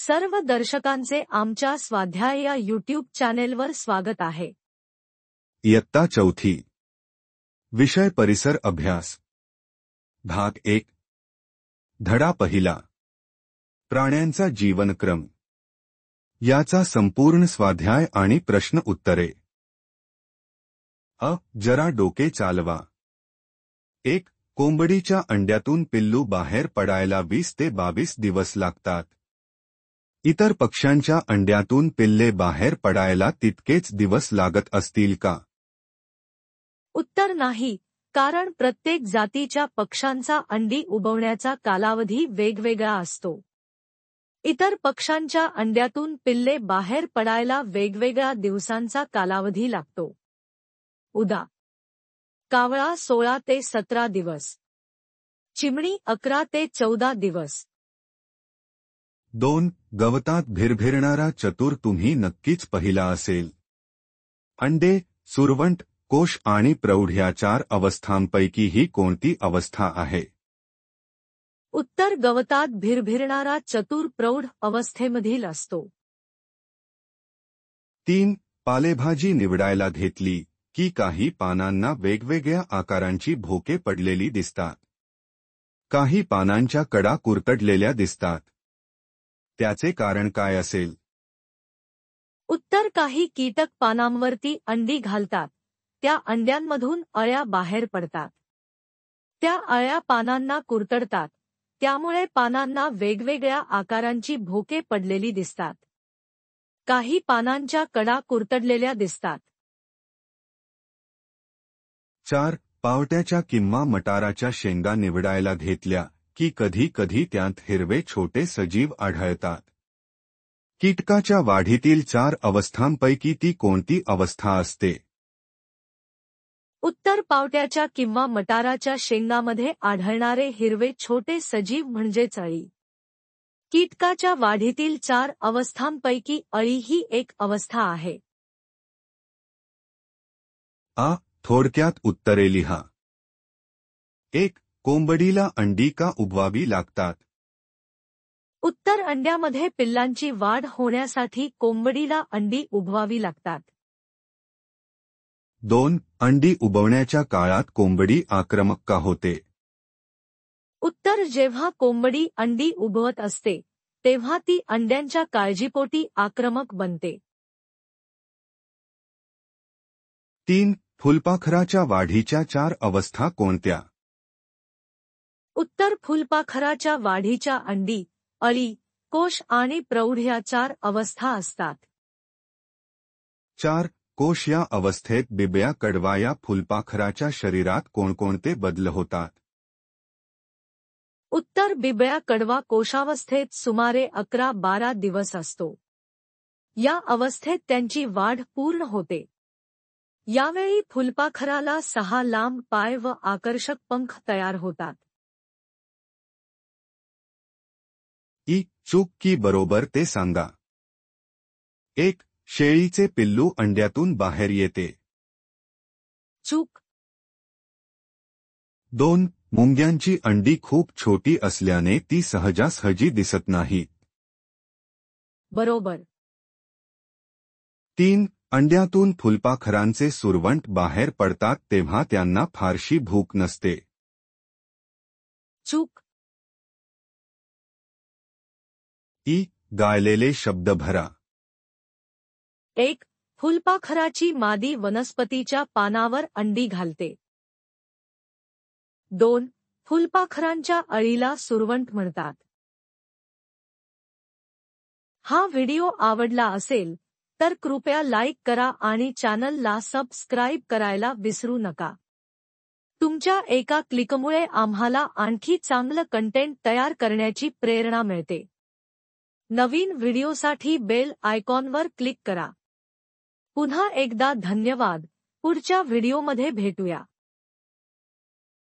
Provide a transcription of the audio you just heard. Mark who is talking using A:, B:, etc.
A: सर्व दर्शकांचे आमच्या स्वाध्याय या यूट्यूब चॅनेलवर स्वागत आहे।
B: इयत्ता चौथी विषय परिसर अभ्यास भाग 1 धडा पहिला प्राण्यांचा जीवनक्रम याचा संपूर्ण स्वाध्याय आणि प्रश्न उत्तरे। जरा डोके चालवा। 1. कोंबडीच्या अंड्यातून पिल्लू बाहेर पडायला 20 ते 22 दिवस लागतात। इतर पक्ष्यांच्या अंड्यातून पिल्ले बाहेर पडायला तितकेच दिवस लागत असतील का?
A: उत्तर नाही, कारण प्रत्येक जातीच्या पक्ष्यांचा अंडी उबवण्याचा कालावधी वेगवेगळा असतो। इतर पक्ष्यांच्या अंड्यातून पिल्ले बाहेर पडायला वेगवेगळ्या दिवसांचा कालावधी लागतो। उदा. कावळा 16 ते 17 दिवस, चिमणी 11 ते 14 दिवस।
B: 2. गवतात भिरभिरणारा चतुर तुम्ही नक्कीच पाहिला असेल। अंडे, सुरवंट, कोश आणि प्रौढ ह्या 4 अवस्थांपैकी ही कोणती अवस्था आहे?
A: उत्तर गवतात भिरभिरणारा चतुर प्रौढ अवस्थेमधील असतो।
B: 3. पालेभाजी निवडायला घेतली की काही पानांना वेगवेगळ्या आकारांची भोके पडलेली दिसतात। काही पानांच्या कडा कुरतडलेल्या दिसतात। त्याचे कारण काय असेल?
A: उत्तर काही कीटक पानांवरती अंडी घालतात, त्या अंड्यांमधून अळ्या बाहेर पडतात। त्या अळ्या पानांना कुरतडतात, त्यामुळे पानांना वेगवेगळ्या आकारांची भोके पडलेली दिसतात। काही पानांच्या कडा कुरतडलेल्या दिसतात।
B: 4. पावट्याच्या किंवा मटाराच्या शेंगा निवडायला घेतल्या की कधी कधी त्यात हिरवे छोटे सजीव आढळतात। कीटकाच्या वाढीतील 4 अवस्थांपैकी ती कोणती अवस्था असते?
A: उत्तर पावट्याच्या किंवा मटाराच्या शेंगामध्ये आढळणारे हिरवे छोटे सजीव म्हणजेच अळी। कीटकाच्या वाढीतील 4 अवस्थांपैकी अळी ही एक अवस्था आहे।
B: थोडक्यात उत्तरे लिहा। 1. कोंबडीला अंडी का उबवावी लागतात?
A: उत्तर अंड्यामध्ये पिल्लांची वाढ होण्यासाठी कोंबडीला अंडी उबवावी लागतात।
B: 2. अंडी उबवण्याच्या काळात कोंबडी आक्रमक का होते?
A: उत्तर जेव्हा कोंबडी अंडी उबवत असते, तेव्हा ती अंड्यांच्या काळजीपोटी आक्रमक बनते।
B: 3. फुलपाखराच्या वाढीच्या 4 अवस्था कोणत्या?
A: उत्तर फुलपाखराच्या वाढीच्या अंडी, अळी, कोश आणि प्रौढ ह्या 4 अवस्था असतात।
B: 4. कोश या अवस्थेत बिबया कडवा या फुलपाखराच्या शरीरात कोणकोणते बदल होतात?
A: उत्तर बिबळ्या कडवा कोशावस्थेत सुमारे 11-12 दिवस असतो। या अवस्थेत त्यांची वाढ पूर्ण होते। यावेळी फुलपाखराला 6 लांब पाय व आकर्षक पंख तयार होतात।
B: चूक की बरोबर ते सांगा। 1. शेळीचे पिल्लू अंड्यातून बाहेर येते।
A: चूक.
B: 2. मुंग्यांची अंडी खूप छोटी असल्याने ती सहजासहजी दिसत नाहीत।
A: बरोबर.
B: 3. अंड्यातून फुलपाखरांचे सुरवंट बाहेर पडतात तेव्हा त्यांना फारशी भूक नसते।
A: चूक.
B: गायलेले शब्द भरा।
A: 1. फुलपाखराची मादी वनस्पतीच्या पानावर अंडी घालते। 2. फुलपाखरांच्या अळीला सुरवंट म्हणतात। हा व्हिडिओ आवडला असेल तर कृपया लाईक करा आणि चॅनलला सबस्क्राईब करायला विसरू नका। तुमच्या एका क्लिकमुळे आम्हाला आणखी चांगलं कंटेंट तयार करण्याची प्रेरणा मिळते। नवीन व्हिडिओसाठी बेल आयकॉनवर क्लिक करा। पुन्हा एकदा धन्यवाद। पुढच्या व्हिडिओमध्ये भेटूया।